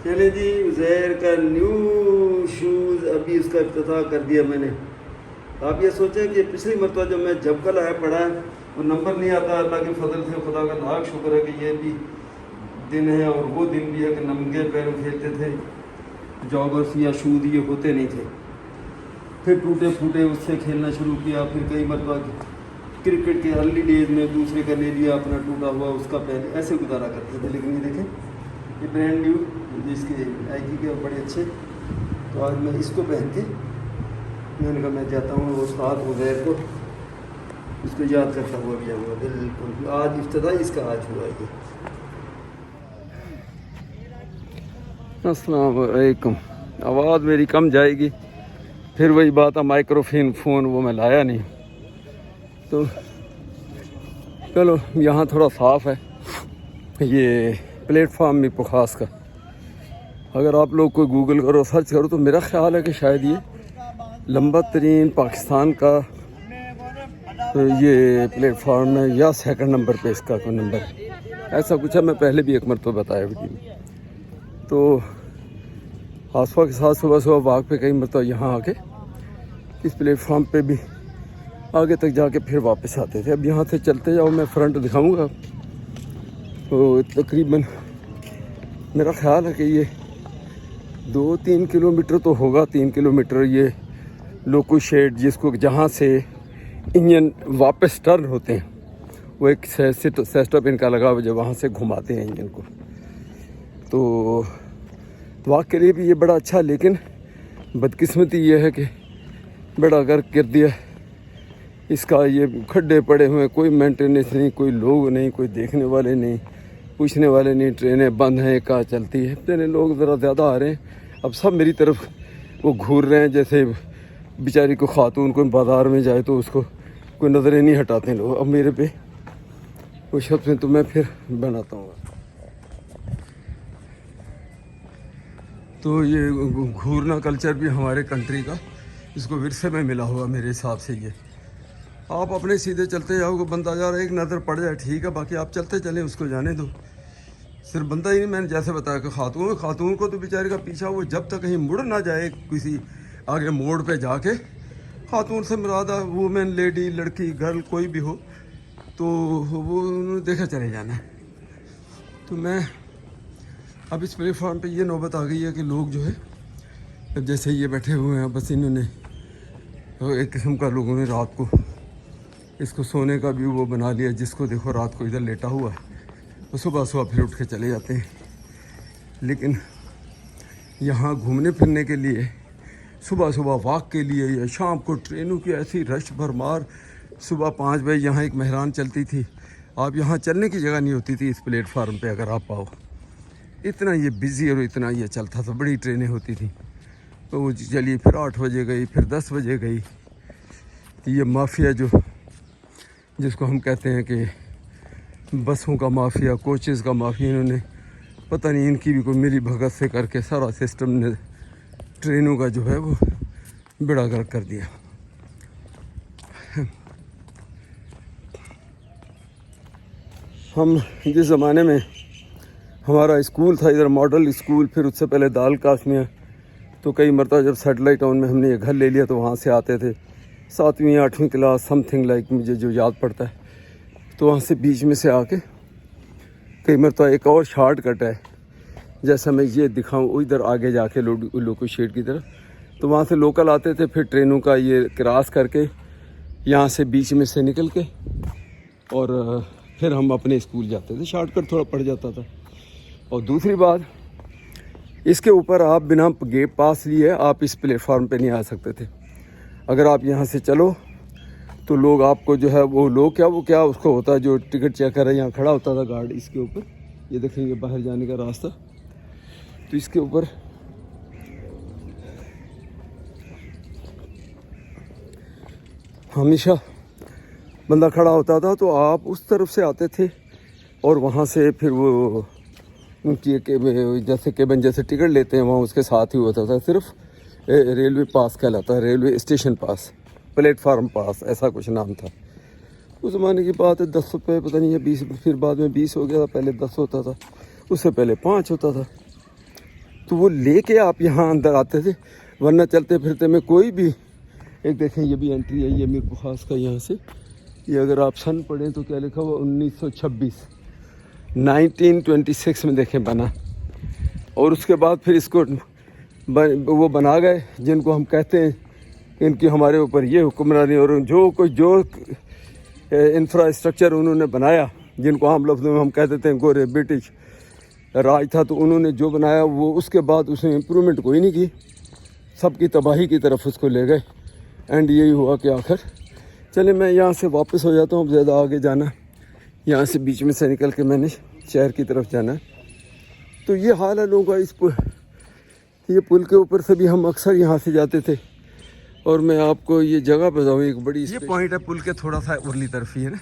چلے جی عزیر کا new shows ابھی اس کا افتتاح کر دیا میں نے. آپ یہ سوچیں کہ پچھلی مرتبہ جو میں جب کل ہے پڑھا ہے وہ نمبر نہیں آتا. اللہ کے فضل سے خدا کا لاکھ شکر ہے کہ یہ بھی دن ہے اور وہ دن بھی ہے کہ ننگے پیروں کھیلتے تھے. جاگرس یا شوز یہ ہوتے نہیں تھے. پھر ٹوٹے پھوٹے اس سے کھیلنا شروع کیا. پھر کئی مرتبہ کرکٹ کے ارلی ڈیز میں دوسرے کا لے لیا اپنا ٹوٹا ہوا اس کا پہلے ایسے گزارا کرتے تھے. لیکن یہ دیکھیں یہ برانڈ نیو جس کے نائکی کے بڑے اچھے. تو آج میں اس کو پہن کے میں نے کہا میں جاتا ہوں وہ استاد عزیر کو اس کو یاد کرتا ہوا بھی جاؤں گا. بالکل آج افتتاح اس کا آج ہوا ہے. السلام علیکم. آواز میری کم جائے گی. پھر وہی بات ہے مائکرو فون وہ میں لایا نہیں. تو چلو یہاں تھوڑا صاف ہے. یہ پلیٹ فارم پخاس کا اگر آپ لوگ کوئی گوگل کرو سرچ کرو تو میرا خیال ہے کہ شاید یہ لمبا ترین پاکستان کا یہ پلیٹ فارم ہے یا سیکنڈ نمبر پہ اس کا کوئی نمبر ہے. ایسا کچھ ہے. میں پہلے بھی ایک مرتبہ بتایا ویڈیو میں. تو آصفہ کے ساتھ صبح صبح واک پہ کئی مرتبہ یہاں آ کے اس پلیٹ فارم پہ بھی آگے تک جا کے پھر واپس آتے تھے. اب یہاں سے چلتے جاؤ میں فرنٹ دکھاؤں گا. تو تقریباً میرا خیال ہے کہ یہ 2-3 کلومیٹر تو ہوگا. 3 کلومیٹر یہ لوکو شیڈ جس کو جہاں سے انجن واپس ٹرن ہوتے ہیں وہ ایک سیسٹپ ان کا لگا ہوا جو وہاں سے گھماتے ہیں انجن کو. تو واک کے لیے بھی یہ بڑا اچھا. لیکن بدقسمتی یہ ہے کہ بڑا گر کر دیا اس کا. یہ کھڈے پڑے ہوئے, کوئی مینٹیننس نہیں, کوئی لوگ نہیں, کوئی دیکھنے والے نہیں, پوچھنے والے نہیں. ٹرینیں بند ہیں, کہاں چلتی ہے. ٹرینیں لوگ ذرا زیادہ آ رہے ہیں. اب سب میری طرف وہ گھور رہے ہیں جیسے بیچاری کو خاتون کو بازار میں جائے تو اس کو کوئی نظریں نہیں ہٹاتے لوگ. اب میرے پہ وہ شخص میں تو میں پھر بناتا ہوں. تو یہ گھورنا کلچر بھی ہمارے کنٹری کا اس کو ورثے میں ملا ہوا میرے حساب سے. یہ آپ اپنے سیدھے چلتے جاؤ گے, بندہ جا رہا ہے ایک نظر پڑ جائے ٹھیک ہے, باقی آپ چلتے چلیں اس کو جانے دو. صرف بندہ ہی نہیں, میں نے جیسے بتایا کہ خاتون کو تو بیچارے کا پیچھا وہ جب تک کہیں مڑ نہ جائے کسی آگے موڑ پہ جا کے. خاتون سے مراد وومن, لیڈی, لڑکی, گرل کوئی بھی ہو تو وہ انہوں نے دیکھا چلے جانا ہے. تو میں اب اس پلیٹ فارم پہ یہ نوبت آ گئی ہے کہ لوگ جو ہے اب جیسے یہ بیٹھے ہوئے ہیں بس انہوں نے ایک قسم کا لوگوں نے رات کو اس کو سونے کا بھی وہ بنا لیا. جس کو دیکھو رات کو ادھر لیٹا ہوا ہے وہ صبح پھر اٹھ کے چلے جاتے ہیں. لیکن یہاں گھومنے پھرنے کے لیے صبح واک کے لیے یا شام کو ٹرینوں کی ایسی رش بھرمار. صبح 5 بجے یہاں ایک مہران چلتی تھی. آپ یہاں چلنے کی جگہ نہیں ہوتی تھی اس پلیٹ فارم پہ اگر آپ آؤ. اتنا یہ بزی اور اتنا یہ چلتا تھا. بڑی ٹرینیں ہوتی تھیں. تو وہ چلیے پھر 8 بجے گئی, پھر 10 بجے گئی. یہ مافیا جس کو ہم کہتے ہیں کہ بسوں کا مافیا, کوچز کا مافیا, انہوں نے پتہ نہیں ان کی بھی کوئی ملی بھگت سے کر کے سارا سسٹم نے ٹرینوں کا جو ہے وہ بیڑا غرق کر دیا. ہم جس زمانے میں ہمارا اسکول تھا ادھر ماڈل اسکول, پھر اس سے پہلے دال قاسمیہ, تو کئی مرتبہ جب سیٹلائٹ ٹاؤن میں ہم نے یہ گھر لے لیا تو وہاں سے آتے تھے 7ویں 8ویں کلاس سم تھنگ لائک مجھے جو یاد پڑتا ہے. تو وہاں سے بیچ میں سے آ کے کئی مرتبہ ایک اور شارٹ کٹ ہے جیسا میں یہ دکھاؤں ادھر آگے جا کے لوکو شیڈ کی طرف. تو وہاں سے لوکل آتے تھے, پھر ٹرینوں کا یہ کراس کر کے یہاں سے بیچ میں سے نکل کے اور پھر ہم اپنے اسکول جاتے تھے. شارٹ کٹ تھوڑا پڑ جاتا تھا. اور دوسری بات اس کے اوپر آپ بنا گیٹ پاس لیے آپ اس پلیٹ فارم پہ نہیں آ سکتے تھے. اگر آپ یہاں سے چلو تو لوگ آپ کو جو ہے وہ لوگ کیا اس کو ہوتا ہے جو ٹکٹ چیک کر رہے ہیں یہاں کھڑا ہوتا تھا گارڈ اس کے اوپر. یہ دیکھیں گے باہر جانے کا راستہ. تو اس کے اوپر ہمیشہ بندہ کھڑا ہوتا تھا. تو آپ اس طرف سے آتے تھے اور وہاں سے پھر وہ ان کی جیسے کیبن جیسے ٹکٹ لیتے ہیں وہاں اس کے ساتھ ہی ہوتا تھا صرف ریلوے پاس کہلاتا ہے, ریلوے اسٹیشن پاس, پلیٹ فارم پاس ایسا کچھ نام تھا. اس زمانے کی بات ہے. 10 روپے پتہ نہیں ہے 20, پھر بعد میں 20 ہو گیا تھا. پہلے 10 ہوتا تھا, اس سے پہلے 5 ہوتا تھا. تو وہ لے کے آپ یہاں اندر آتے تھے، ورنہ چلتے پھرتے میں کوئی بھی ایک دیکھیں یہ بھی انٹری ہے، یہ میر پخاس کا یہاں سے، یہ اگر آپ سن پڑھیں تو کیا لکھا ہوا 1926 میں دیکھیں بنا، اور اس کے بعد پھر اس کو وہ بنا گئے جن کو ہم کہتے ہیں ان کی ہمارے اوپر یہ حکمرانی، اور جو انفراسٹرکچر انہوں نے بنایا جن کو عام لفظوں میں ہم کہتے تھے گورے برٹش راج تھا، تو انہوں نے جو بنایا وہ اس کے بعد اس نے امپرومنٹ کوئی نہیں کی، سب کی تباہی کی طرف اس کو لے گئے، اینڈ یہی ہوا کہ آخر چلے میں یہاں سے واپس ہو جاتا ہوں، اب زیادہ آگے جانا ہے، یہاں سے بیچ میں سے نکل کے میں نے شہر کی طرف جانا ہے۔ تو یہ حال ہے لوگوں کا، اس یہ پل کے اوپر سے بھی ہم اکثر یہاں سے جاتے تھے، اور میں آپ کو یہ جگہ بتاؤں ایک بڑی، یہ پوائنٹ ہے پل کے تھوڑا سا ارلی طرف ہی ہے نا،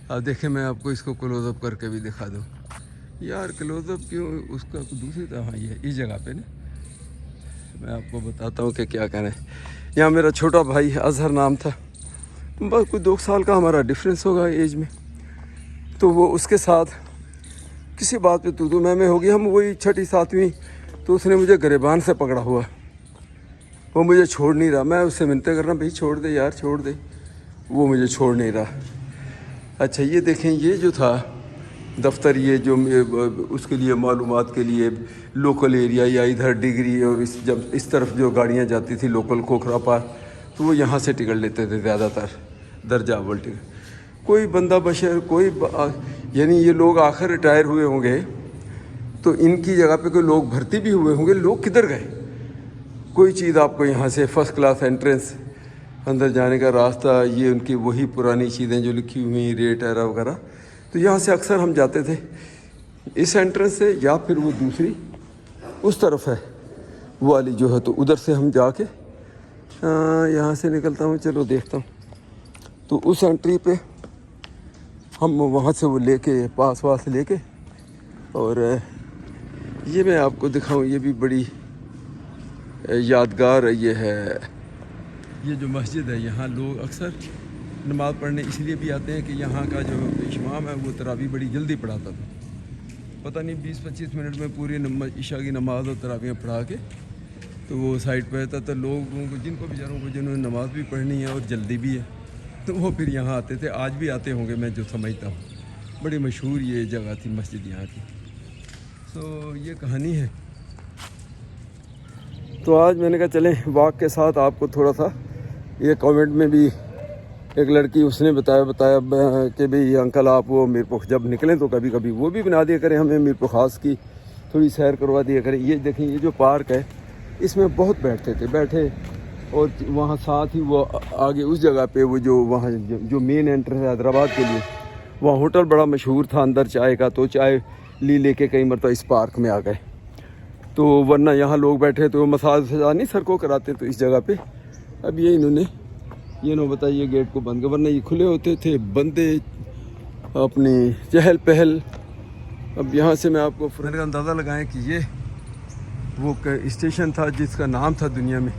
اب دیکھیں میں آپ کو اس کو کلوز اپ کر کے بھی دکھا دوں، یار کلوز اپ کیوں اس کا دوسری طرح، یہ ہے اس جگہ پہ نا، میں آپ کو بتاتا ہوں کہ کیا کریں۔ یہاں میرا چھوٹا بھائی اظہر نام تھا، بس کوئی 2 سال کا ہمارا ڈفرینس ہوگا ایج میں، تو وہ اس کے ساتھ کسی بات پہ تو میں ہوگی، ہم وہی 6ٹھی 7ویں، تو اس نے مجھے گریبان سے پکڑا ہوا، وہ مجھے چھوڑ نہیں رہا، میں اس سے منتیں کر رہا ہوں بھائی چھوڑ دے یار چھوڑ دے، وہ مجھے چھوڑ نہیں رہا۔ اچھا یہ دیکھیں یہ جو تھا دفتر، یہ جو اس کے لیے معلومات کے لیے لوکل ایریا، یا ادھر ڈگری، اور جب اس طرف جو گاڑیاں جاتی تھی لوکل کھوکھرا پار، تو وہ یہاں سے ٹکٹ لیتے تھے زیادہ تر، درجہ اول ٹکٹ، کوئی بندہ بشر کوئی یعنی یہ لوگ آخر ریٹائر ہوئے ہوں گے تو ان کی جگہ پہ کوئی لوگ بھرتی بھی ہوئے ہوں گے، لوگ کدھر گئے؟ کوئی چیز آپ کو یہاں سے فرسٹ کلاس انٹرنس اندر جانے کا راستہ، یہ ان کی وہی پرانی چیزیں جو لکھی ہوئی ریٹ ایرا وغیرہ، تو یہاں سے اکثر ہم جاتے تھے اس انٹرنس سے، یا پھر وہ دوسری اس طرف ہے وہ والی جو ہے، تو ادھر سے ہم جا کے یہاں سے نکلتا ہوں، چلو دیکھتا ہوں، تو اس انٹری پہ ہم وہاں سے وہ لے کے پاس لے کے، اور یہ میں آپ کو دکھاؤں، یہ بھی بڑی یادگار یہ ہے، یہ جو مسجد ہے یہاں لوگ اکثر نماز پڑھنے اس لیے بھی آتے ہیں کہ یہاں کا جو امام ہے وہ تراویح بڑی جلدی پڑھاتا تھا، پتہ نہیں 20-25 منٹ میں پوری عشاء کی نماز اور تراویح پڑھا کے تو وہ سائڈ پہ رہتا تھا، لوگوں کو جن کو بیچاروں کو جنہوں نے نماز بھی پڑھنی ہے اور جلدی بھی ہے تو وہ پھر یہاں آتے تھے، آج بھی آتے ہوں گے میں جو سمجھتا ہوں، بڑی مشہور یہ جگہ تھی مسجد یہاں کی۔ سو یہ کہانی ہے، تو آج میں نے کہا چلیں واک کے ساتھ آپ کو تھوڑا سا، یہ کامنٹ میں بھی ایک لڑکی اس نے بتایا کہ بھئی انکل آپ وہ جب نکلیں تو کبھی کبھی وہ بھی بنا دیا کریں، ہمیں میر پخاس کی تھوڑی سیر کروا دیا کریں۔ یہ دیکھیں یہ جو پارک ہے اس میں بہت بیٹھے، اور وہاں ساتھ ہی وہ آگے اس جگہ پہ وہ جو وہاں جو مین انٹرنس ہے حیدرآباد کے لیے، وہاں ہوٹل بڑا مشہور تھا اندر چائے کا، تو چائے لے کے کئی مرتبہ اس پارک میں آ گئے، تو ورنہ یہاں لوگ بیٹھے تو مساج نہیں سر کو کراتے، تو اس جگہ پہ اب یہ انہوں نے بتائیے گیٹ کو بند کر، ورنہ یہ کھلے ہوتے تھے، بندے اپنی چہل پہل۔ اب یہاں سے میں آپ کو فرق کا اندازہ لگائیں کہ یہ وہ اسٹیشن تھا جس کا نام تھا دنیا میں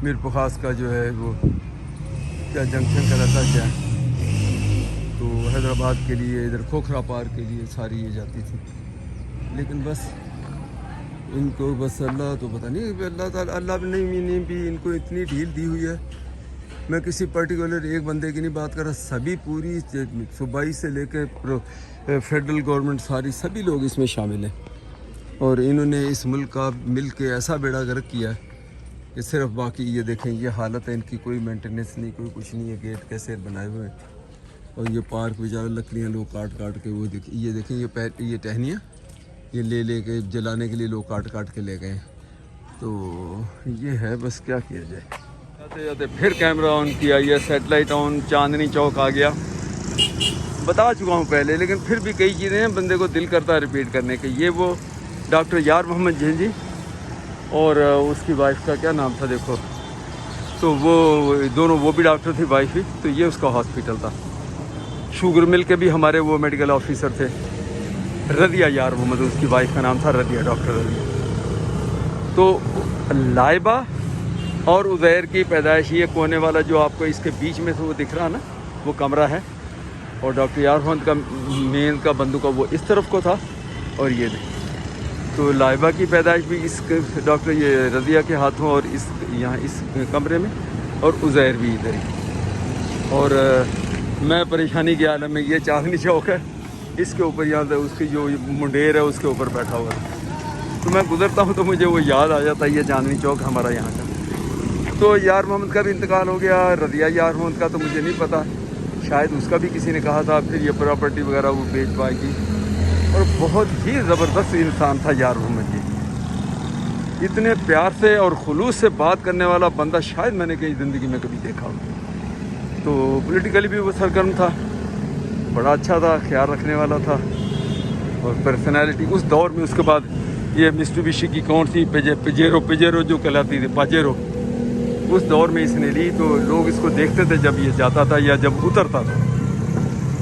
میر پخاس کا، جو ہے وہ کیا جنکشن کا رہتا کیا، تو حیدرآباد کے لیے ادھر کھوکھرا پار کے لیے ساری یہ جاتی تھی، لیکن بس ان کو بس اللہ تو پتہ نہیں، اللہ تعالیٰ اللہ نے بھی ان کو اتنی ڈھیل دی ہوئی ہے۔ میں کسی پرٹیکولر ایک بندے کی نہیں بات کر رہا، سبھی پوری صوبائی سے لے کے فیڈرل گورنمنٹ سبھی لوگ اس میں شامل ہیں، اور انہوں نے اس ملک کا مل کے ایسا بیڑا غرق کیا ہے کہ صرف باقی یہ دیکھیں یہ حالت ہے ان کی، کوئی مینٹیننس نہیں، کوئی کچھ نہیں ہے، گیٹ کیسے بنائے ہوئے ہیں، اور یہ پارک بیچارہ لکڑیاں لوگ کاٹ کے وہ دیکھیں یہ ٹہنیاں یہ لے کے جلانے کے لیے لوگ کاٹ کے لے گئے، تو یہ ہے بس کیا کیا جائے۔ جاتے پھر کیمرہ آن کیا، یہ سیٹلائٹ آن، چاندنی چوک آ گیا، بتا چکا ہوں پہلے، لیکن پھر بھی کئی چیزیں ہیں بندے کو دل کرتا ہے ریپیٹ کرنے کے۔ یہ وہ ڈاکٹر یار محمد جی اور اس کی وائف کا کیا نام تھا دیکھو، تو وہ دونوں وہ بھی ڈاکٹر تھی وائف ہی، تو یہ اس کا ہاسپٹل تھا۔ شوگر مل کے بھی ہمارے وہ میڈیکل آفیسر تھے، رضیہ یار محمد، اس کی وائف کا نام تھا رضیہ، ڈاکٹر رضیہ۔ تو لائبہ اور عزیر کی پیدائش، یہ کونے والا جو آپ کو اس کے بیچ میں سے وہ دکھ رہا نا، وہ کمرہ ہے، اور ڈاکٹر یار محمد کا مین کا بندوں کا وہ اس طرف کو تھا، اور یہ تو لائبہ کی پیدائش بھی اس ڈاکٹر یہ رضیہ کے ہاتھوں اور اس یہاں اس کمرے میں، اور عزیر بھی ادھر ہی. اور میں پریشانی کے عالم میں، یہ چاندنی چوک ہے، اس کے اوپر یہاں اس کی جو منڈیر ہے اس کے اوپر بیٹھا ہوا ہے. تو میں گزرتا ہوں تو مجھے وہ یاد آ جاتا ہے یہ چاندنی چوک ہمارا یہاں کا. تو یار محمد کا بھی انتقال ہو گیا، رضیہ یار محمد کا تو مجھے نہیں پتہ، شاید اس کا بھی کسی نے کہا تھا، پھر یہ پراپرٹی وغیرہ وہ بیچ پائے گی. اور بہت ہی زبردست انسان تھا یار محمد. یہ اتنے پیار سے اور خلوص سے بات کرنے والا بندہ شاید میں نے کہیں زندگی میں کبھی دیکھا ہو. تو پولیٹیکلی بھی وہ سرگرم تھا، بڑا اچھا تھا، خیال رکھنے والا تھا، اور پرسنالٹی اس دور میں. اس کے بعد یہ مسٹوبیشی کی کون سی پجیرو جو کہلاتی تھی پاجیرو، اس دور میں اس نے لی. تو لوگ اس کو دیکھتے تھے جب یہ جاتا تھا یا جب اترتا تھا،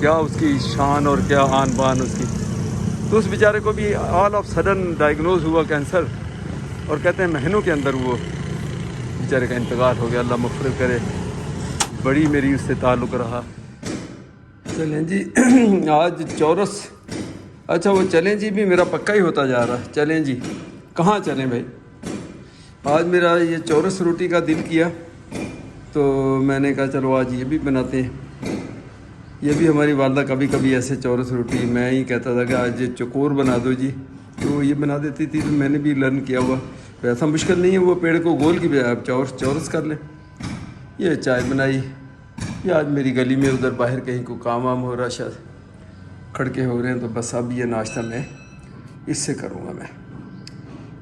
کیا اس کی شان اور کیا آن بان اس کی. تو اس بیچارے کو بھی آل آف سڈن ڈائگنوز ہوا کینسر، اور کہتے ہیں مہینوں کے اندر وہ بیچارے کا انتقال ہو گیا. اللہ مغفرت کرے. بڑی میری اس سے تعلق رہا. چلیں جی آج چورس، اچھا وہ چلیں جی بھی میرا پکا ہی ہوتا جا رہا ہے. چلیں جی کہاں چلیں بھائی. آج میرا یہ چورس روٹی کا دل کیا تو میں نے کہا چلو آج یہ بھی بناتے ہیں. یہ بھی ہماری والدہ کبھی کبھی ایسے چورس روٹی، میں ہی کہتا تھا کہ آج یہ چکور بنا دو جی، تو یہ بنا دیتی تھی. تو میں نے بھی لرن کیا ہوا، ایسا مشکل نہیں ہے، وہ پیڑ کو گول کی بجائے آپ چورس کر لیں. یہ چائے بنائی. یہ آج میری گلی میں ادھر باہر کہیں کو کام وام ہو رہا، شاید کھڑکے ہو رہے ہیں، تو بس اب یہ ناشتہ میں اس سے کروں گا میں.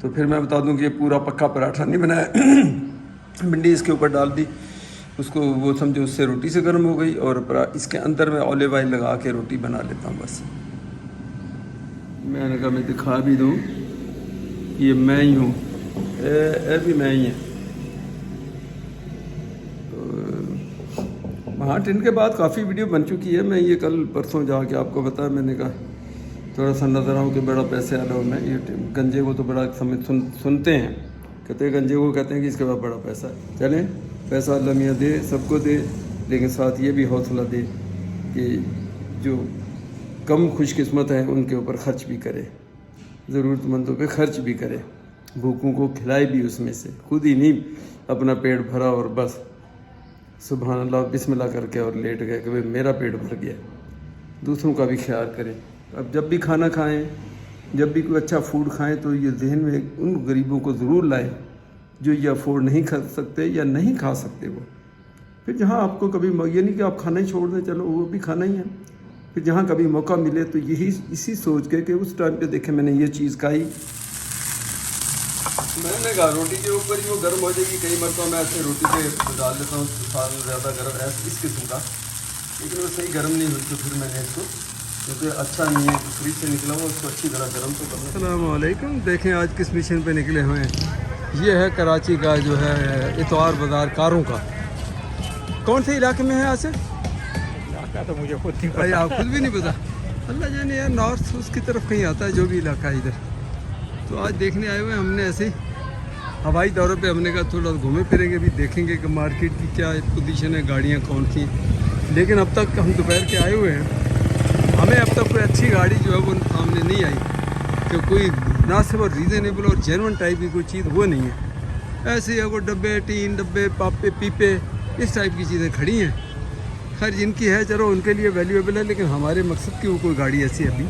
تو پھر میں بتا دوں کہ یہ پورا پکا پراٹھا نہیں بنایا، بھنڈی اس کے اوپر ڈال دی، اس کو وہ سمجھو اس سے روٹی سے گرم ہو گئی، اور اس کے اندر میں اولیو آئل لگا کے روٹی بنا لیتا ہوں بس. میں نے کہا میں دکھا بھی دوں، یہ میں ہی ہوں، اے بھی میں ہی ہیں. ہاں ٹن کے بعد کافی ویڈیو بن چکی ہے. میں یہ کل پرسوں جا کے آپ کو بتایا، میں نے کہا تھوڑا سا نظر آؤں کہ بڑا پیسے والا ہوں میں. یہ گنجے کو تو بڑا سنتے ہیں، کہتے ہیں گنجے کو کہتے ہیں کہ اس کے بعد بڑا پیسہ ہے. چلیں پیسہ اللہ میاں دے، سب کو دے، لیکن ساتھ یہ بھی حوصلہ دے کہ جو کم خوش قسمت ہیں ان کے اوپر خرچ بھی کرے، ضرورت مندوں پہ خرچ بھی کرے، بھوکوں کو کھلائے بھی اس میں سے، خود ہی نہیں اپنا پیٹ بھرا اور بس سبحان اللہ بسم اللہ کر کے اور لیٹ گئے کہ میرا پیٹ بھر گیا. دوسروں کا بھی خیال کریں. اب جب بھی کھانا کھائیں، جب بھی کوئی اچھا فوڈ کھائیں تو یہ ذہن میں ان غریبوں کو ضرور لائیں جو یہ افورڈ نہیں کر سکتے یا نہیں کھا سکتے. وہ پھر جہاں آپ کو کبھی یہ نہیں کہ آپ کھانا ہی چھوڑ دیں، چلو وہ بھی کھانا ہی ہے. پھر جہاں کبھی موقع ملے تو یہی اسی سوچ کے کہ اس ٹائم پہ دیکھیں میں نے یہ چیز کھائی، میں نے کہا روٹی کے اوپر ہی وہ گرم ہو جائے گی. کئی مرتبہ میں ایسے روٹی پہ ڈال دیتا ہوں زیادہ گرم اس قسم کا، لیکن وہ صحیح گرم نہیں ہوئی. تو پھر میں نے اس کو، کیونکہ اچھا نہیں ہے فریج سے نکلا ہوا، اس کو اچھی طرح گرم تو کرنا. السلام علیکم. دیکھیں آج کس مشن پہ نکلے ہوئے ہیں. یہ ہے کراچی کا جو ہے اتوار بازار کاروں کا. کون سے علاقے میں ہے آصف؟ علاقہ تو مجھے خود نہیں بھائی آپ خود بھی نہیں پتا؟ اللہ جانے یار، نارتھ اس کی طرف کہیں آتا ہے جو بھی علاقہ ہے ادھر. تو آج دیکھنے آئے ہوئے ہم نے ایسے ہی ہوائی دورے پہ. ہم نے کہا تھوڑا گھومے پھریں گے بھی، دیکھیں گے کہ مارکیٹ کی کیا پوزیشن ہے، گاڑیاں کون سی. لیکن اب تک ہم دوپہر کے آئے ہوئے ہیں، ہمیں اب تک کوئی اچھی گاڑی جو ہے وہ سامنے نہیں آئی کہ کوئی مناسب اور ریزنیبل اور جینون ٹائپ کی کوئی چیز وہ نہیں ہے. ایسے ہی وہ ڈبے، ٹین ڈبے، پاپے، پیپے، اس ٹائپ کی چیزیں کھڑی ہیں. خیر جن کی ہے چلو ان کے لیے ویلیویبل ہے، لیکن ہمارے مقصد کی وہ کوئی گاڑی ایسی ابھی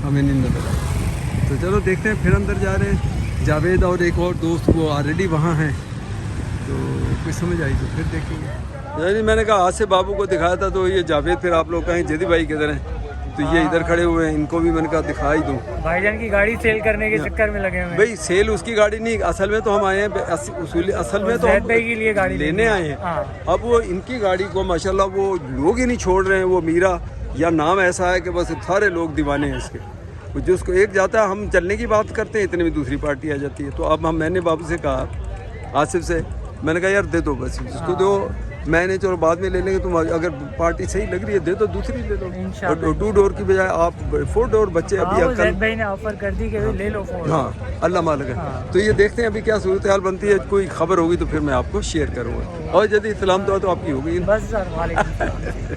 ہمیں نہیں نظر آئی. تو چلو دیکھتے ہیں. پھر اندر جا رہے ہیں. جاوید اور ایک اور دوست وہ آلریڈی وہاں ہیں، تو کچھ سمجھ آئی تو پھر دیکھیں گے. یعنی میں نے کہا آصف بابو کو دکھایا تھا تو یہ جاوید، پھر آپ لوگ کہیں جدی بھائی کدھر ہیں، تو یہ ادھر کھڑے ہوئے ہیں. ان کو بھی میں نے کہا دکھا ہی دوں. بھائی جان کی گاڑی سیل کرنے کے چکر میں لگے ہوئے. بھائی سیل اس کی گاڑی نہیں، اصل میں تو ہم آئے ہیں اصل میں تو ہم بھائی کے لیے گاڑی لینے آئے ہیں. اب وہ ان کی گاڑی کو ماشاءاللہ وہ لوگ ہی نہیں چھوڑ رہے ہیں. وہ میرا یا نام ایسا ہے کہ بس سارے لوگ دیوانے ہیں اس کے. جس کو ایک جاتا ہے، ہم چلنے کی بات کرتے ہیں اتنے میں دوسری پارٹی آ جاتی ہے. تو اب میں نے بابو سے کہا، آصف سے میں نے کہا یار دے دو بس اس کو دو. میں نے چلو بعد میں لے لیں گے، تم اگر پارٹی صحیح لگ رہی ہے دے دو، دوسری لے لو. اور 2 ڈور کی بجائے آپ 4 ڈور بچے ابھی زید بھائی نے آفر کر دی کہ لے لو فون. ہاں اللہ مالک ہے. تو یہ دیکھتے ہیں ابھی کیا صورتحال بنتی ہے. کوئی خبر ہوگی تو پھر میں آپ کو شیئر کروں گا. اور جدید سلام دعا تو آپ کی ہوگی. بس سر وعلیکم السلام.